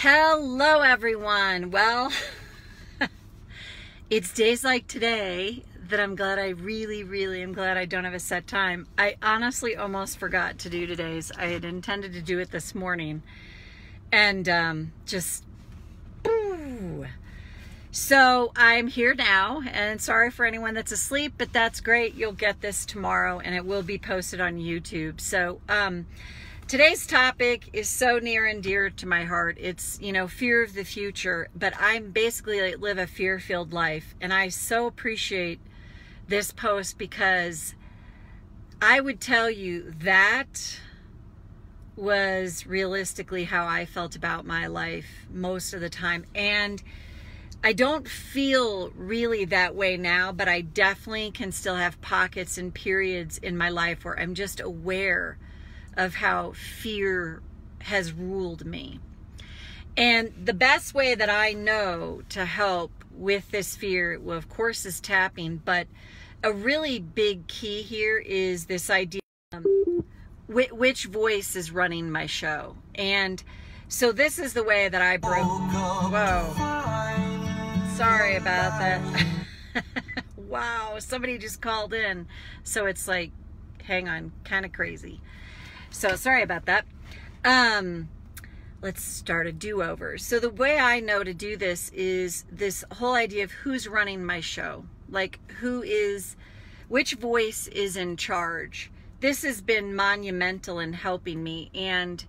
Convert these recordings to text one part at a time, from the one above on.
Hello everyone. Well, it's days like today that I'm glad I really am glad I don't have a set time. I honestly almost forgot to do today's. I had intended to do it this morning and so I'm here now, and sorry for anyone that's asleep, but that's great. You'll get this tomorrow and it will be posted on YouTube. So today's topic is so near and dear to my heart. It's, fear of the future, but I'm basically live a fear-filled life. And I so appreciate this post because I would tell you that was realistically how I felt about my life most of the time. And I don't feel really that way now, but I definitely can still have pockets and periods in my life where I'm just aware of how fear has ruled me. And the best way that I know to help with this fear, well, of course, is tapping, but a really big key here is this idea which voice is running my show. And so this is the way that I broke. Whoa. Sorry about that. Wow, somebody just called in. So it's like, hang on, kind of crazy. So sorry about that. Let's start a do-over. So the way I know to do this is this whole idea of who's running my show. Like which voice is in charge. This has been monumental in helping me. And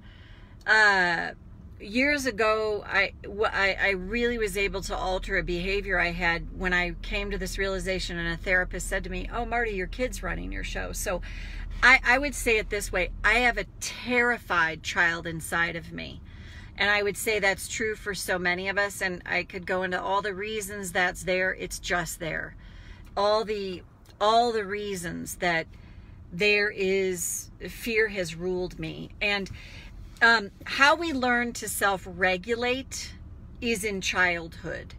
years ago, I really was able to alter a behavior I had when I came to this realization, and a therapist said to me, "Oh, Marty, your kid's running your show." So I would say it this way. I have a terrified child inside of me. And I would say that's true for so many of us. And I could go into all the reasons that's there. It's just there. All the reasons that there is fear has ruled me. And how we learn to self-regulate is in childhood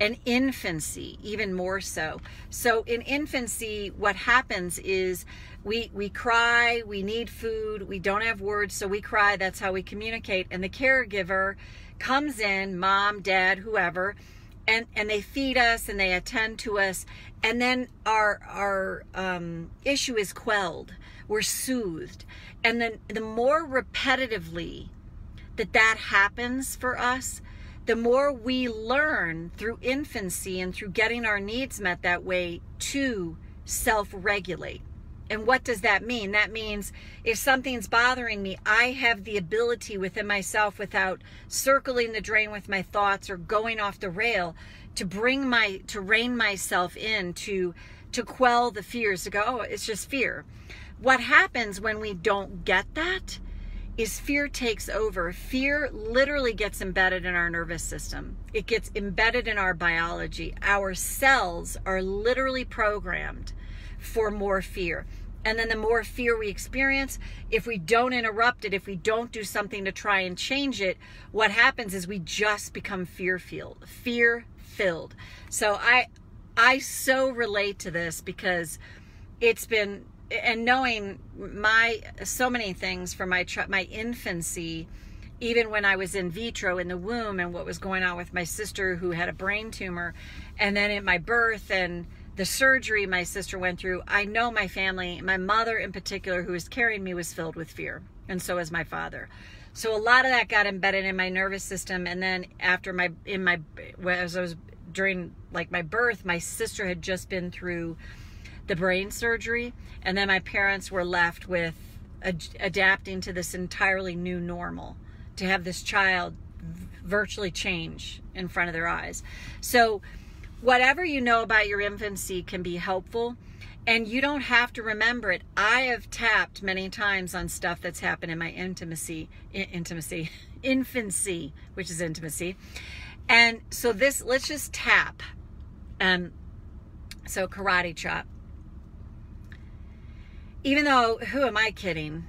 and infancy, even more so. So in infancy, what happens is we cry, we need food, we don't have words, so we cry. That's how we communicate. And the caregiver comes in, mom, dad, whoever, and they feed us and they attend to us. And then our issue is quelled. We're soothed. And then the more repetitively that happens for us, the more we learn through infancy and through getting our needs met that way to self-regulate. And what does that mean? That means if something's bothering me, I have the ability within myself, without circling the drain with my thoughts or going off the rail, to rein myself in, to quell the fears, to go, oh, it's just fear. What happens when we don't get that is fear takes over. Fear literally gets embedded in our nervous system. It gets embedded in our biology. Our cells are literally programmed for more fear. And then the more fear we experience, if we don't interrupt it, if we don't do something to try and change it, what happens is we just become fear-filled. So I so relate to this because it's been, and knowing so many things from my infancy, even when I was in vitro in the womb, and what was going on with my sister who had a brain tumor, and then at my birth and the surgery my sister went through, I know my family, my mother in particular, who was carrying me, was filled with fear, and so was my father. So a lot of that got embedded in my nervous system. And then during my birth, my sister had just been through the brain surgery, and then my parents were left with adapting to this entirely new normal, to have this child virtually change in front of their eyes. So whatever you know about your infancy can be helpful, and you don't have to remember it. I have tapped many times on stuff that's happened in my infancy, which is intimacy. And so let's just tap. So karate chop. Even though, who am I kidding?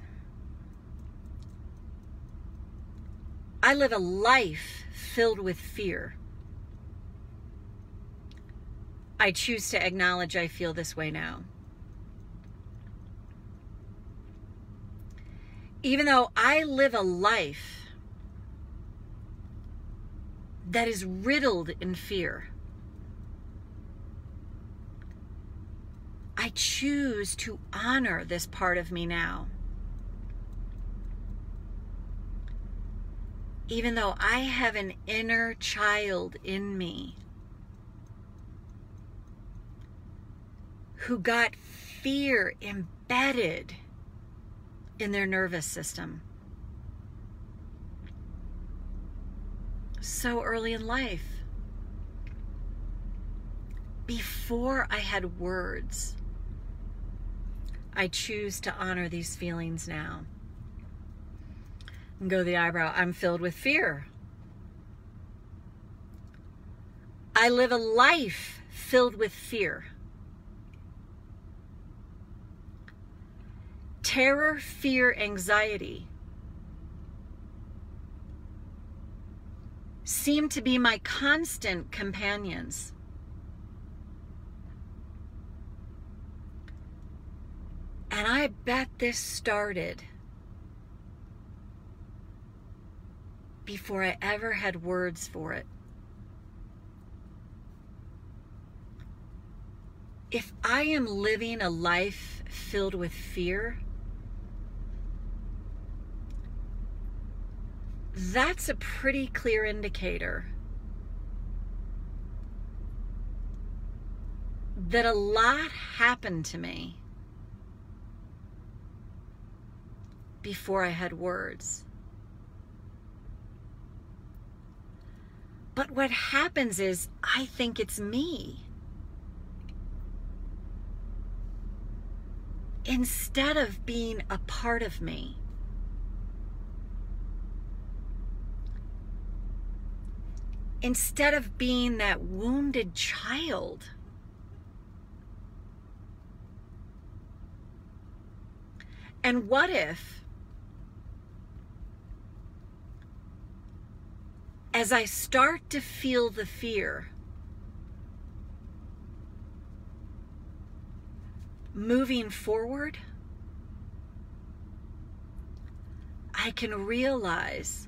I live a life filled with fear. I choose to acknowledge I feel this way now. Even though I live a life that is riddled in fear. I choose to honor this part of me now. Even though I have an inner child in me who got fear embedded in their nervous system so early in life, before I had words. I choose to honor these feelings now. And go to the eyebrow. I'm filled with fear. I live a life filled with fear. Terror, fear, anxiety seem to be my constant companions. And I bet this started before I ever had words for it. If I am living a life filled with fear, that's a pretty clear indicator that a lot happened to me before I had words. But what happens is I think it's me. Instead of being a part of me. Instead of being that wounded child. And what if, as I start to feel the fear, moving forward, I can realize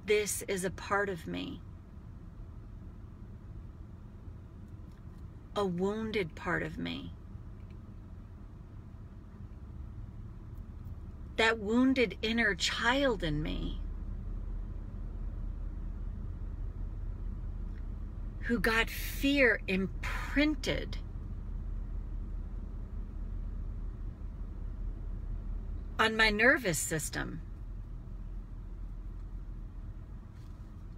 this is a part of me, a wounded part of me. That wounded inner child in me who got fear imprinted on my nervous system.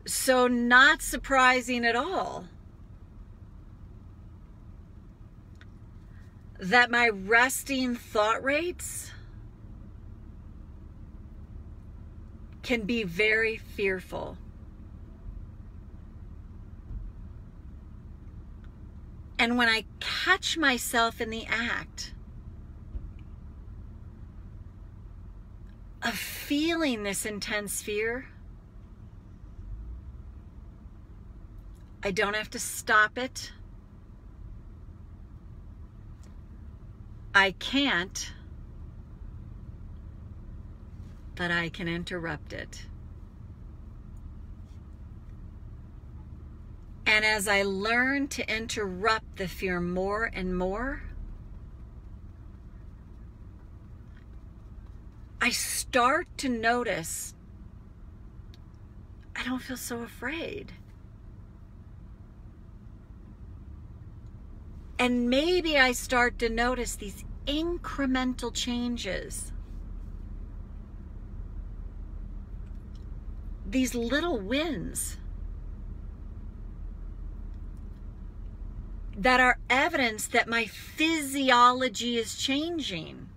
So not surprising at all that my resting thought rates can be very fearful. And when I catch myself in the act of feeling this intense fear, I don't have to stop it. I can't. But I can interrupt it. And as I learn to interrupt the fear more and more, I start to notice I don't feel so afraid. And maybe I start to notice these incremental changes. These little wins that are evidence that my physiology is changing.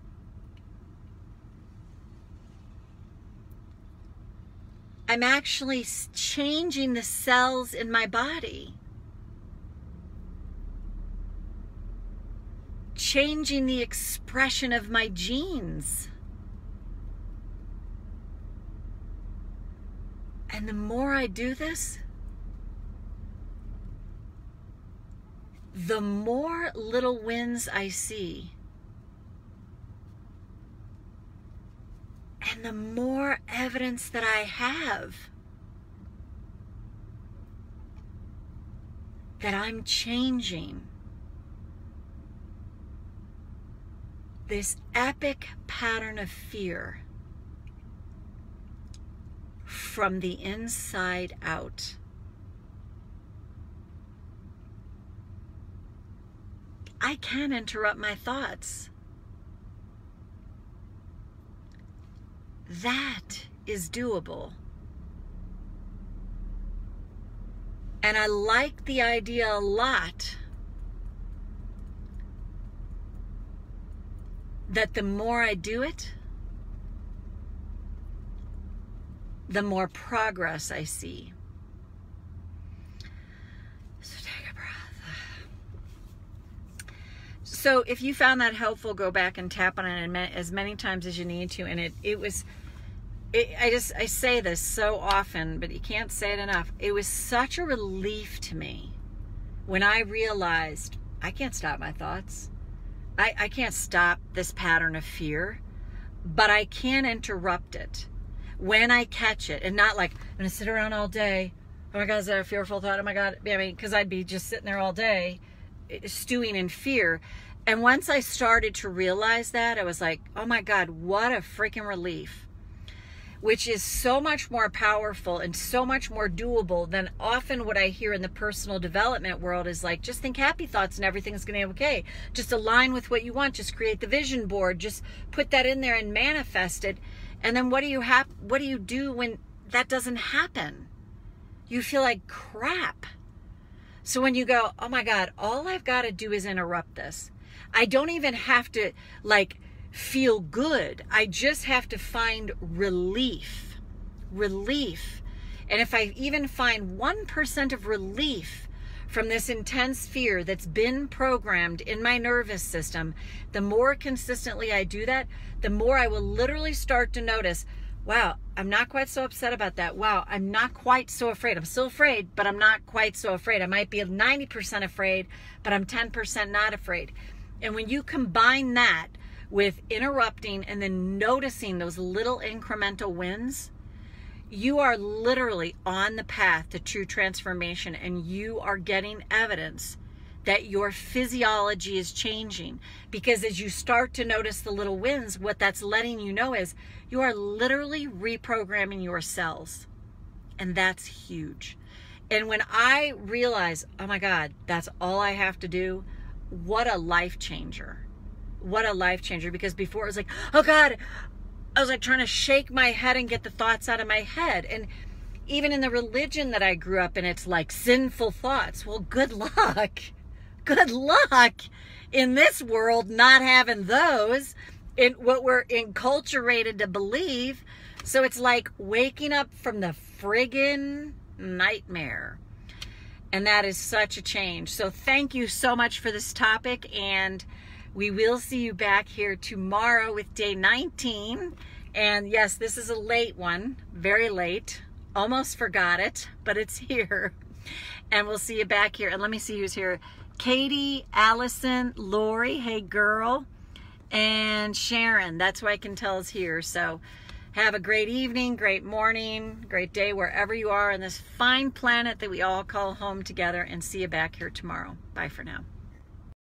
I'm actually changing the cells in my body, changing the expression of my genes. And the more I do this, the more little wins I see. And And the more evidence that I have that I'm changing this epic pattern of fear from the inside out. I can interrupt my thoughts. That is doable. And I like the idea a lot that the more I do it, the more progress I see. So take a breath. So if you found that helpful, go back and tap on it as many times as you need to. And I say this so often, but you can't say it enough. It was such a relief to me when I realized I can't stop my thoughts. I can't stop this pattern of fear, but I can interrupt it when I catch it, and not like, I'm going to sit around all day. Oh my God, is that a fearful thought? Oh my God. I mean, because I'd be just sitting there all day stewing in fear. And once I started to realize that, I was like, oh my God, what a freaking relief. Which is so much more powerful and so much more doable than often what I hear in the personal development world is like, just think happy thoughts and everything's going to be okay. Just align with what you want. Just create the vision board. Just put that in there and manifest it. And then what do you do when that doesn't happen? You feel like crap. So when you go, oh my God, all I've got to do is interrupt this. I don't even have to feel good. I just have to find relief. And if I even find 1% of relief from this intense fear that's been programmed in my nervous system, the more consistently I do that, the more I will literally start to notice, wow, I'm not quite so upset about that. Wow, I'm not quite so afraid. I'm still afraid, but I'm not quite so afraid. I might be 90% afraid, but I'm 10% not afraid. And when you combine that with interrupting and then noticing those little incremental wins, you are literally on the path to true transformation, and you are getting evidence that your physiology is changing. Because as you start to notice the little wins, what that's letting you know is you are literally reprogramming your cells. And that's huge. And when I realize, oh my God, that's all I have to do, what a life changer. What a life changer. Because before it was like, oh God, I was like trying to shake my head and get the thoughts out of my head. And even in the religion that I grew up in, it's like sinful thoughts. Well, good luck. Good luck in this world not having those in what we're enculturated to believe. So it's like waking up from the friggin' nightmare. And that is such a change. So thank you so much for this topic, and we will see you back here tomorrow with day 19. And yes, this is a late one, very late. Almost forgot it, but it's here. And we'll see you back here. And let me see who's here. Katie, Allison, Lori, hey girl, and Sharon. That's who I can tell is here. So have a great evening, great morning, great day, wherever you are on this fine planet that we all call home together, and see you back here tomorrow. Bye for now.